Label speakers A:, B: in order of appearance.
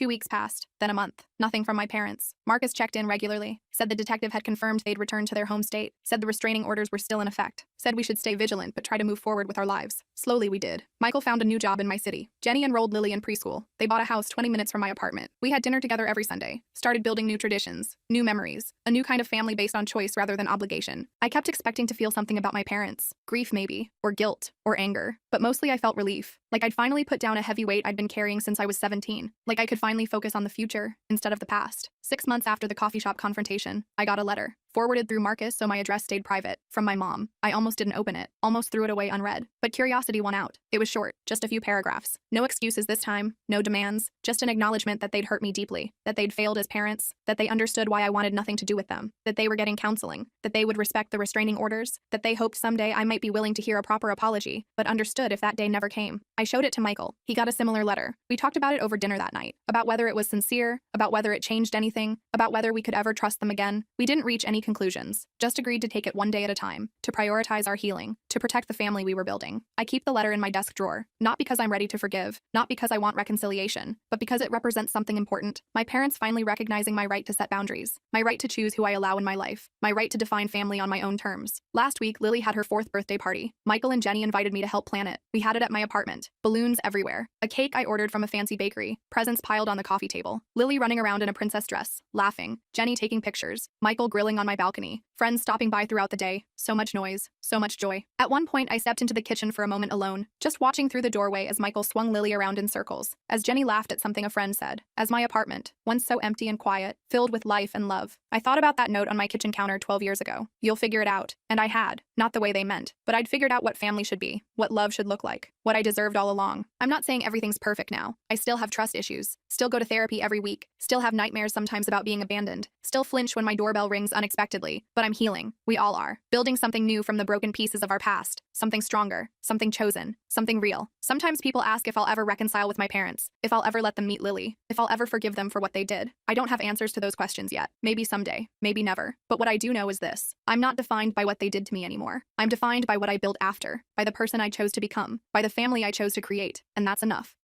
A: 2 weeks passed, then a month. Nothing from my parents. Marcus checked in regularly, said the detective had confirmed they'd returned to their home state, said the restraining orders were still in effect, said we should stay vigilant but try to move forward with our lives. Slowly we did. Michael found a new job in my city. Jenny enrolled Lily in preschool. They bought a house 20 minutes from my apartment. We had dinner together every Sunday, started building new traditions, new memories, a new kind of family based on choice rather than obligation. I kept expecting to feel something about my parents, grief maybe, or guilt, or anger, but mostly I felt relief, like I'd finally put down a heavy weight I'd been carrying since I was 17, like I could finally focus on the future instead of the past. 6 months after the coffee shop confrontation, I got a letter, forwarded through Marcus so my address stayed private, from my mom. I almost didn't open it, almost threw it away unread, but curiosity won out. It was short, just a few paragraphs. No excuses this time, no demands, just an acknowledgement that they'd hurt me deeply, that they'd failed as parents, that they understood why I wanted nothing to do with them, that they were getting counseling, that they would respect the restraining orders, that they hoped someday I might be willing to hear a proper apology, but understood if that day never came. I showed it to Michael. He got a similar letter. We talked about it over dinner that night, about whether it was sincere, about whether it changed anything, about whether we could ever trust them again. We didn't reach any conclusions, just agreed to take it one day at a time, to prioritize our healing, to protect the family we were building. I keep the letter in my desk drawer, not because I'm ready to forgive, not because I want reconciliation, but because it represents something important. My parents finally recognizing my right to set boundaries, my right to choose who I allow in my life, my right to define family on my own terms. Last week, Lily had her 4th birthday party. Michael and Jenny invited me to help plan it. We had it at my apartment. Balloons everywhere. A cake I ordered from a fancy bakery. Presents piled on the coffee table. Lily running around in a princess dress, laughing. Jenny taking pictures. Michael grilling on my balcony. Friends stopping by throughout the day. So much noise. So much joy. At one point, I stepped into the kitchen for a moment alone, just watching through the doorway as Michael swung Lily around in circles, as Jenny laughed at something a friend said, as my apartment, once so empty and quiet, filled with life and love. I thought about that note on my kitchen counter 12 years ago. You'll figure it out. And I had. Not the way they meant, but I'd figured out what family should be, what love should look like, what I deserved all along. I'm not saying everything's perfect now. I still have trust issues, still go to therapy every week, still have nightmares sometimes about being abandoned, still flinch when my doorbell rings unexpectedly, but I'm healing. We all are. Building something new from the broken pieces of our past, something stronger, something chosen, something real. Sometimes people ask if I'll ever reconcile with my parents, if I'll ever let them meet Lily, if I'll ever forgive them for what they did. I don't have answers to those questions yet. Maybe someday, maybe never. But what I do know is this. I'm not defined by what they did to me anymore. I'm defined by what I built after, by the person I chose to become, by the family I chose to create, and that's enough.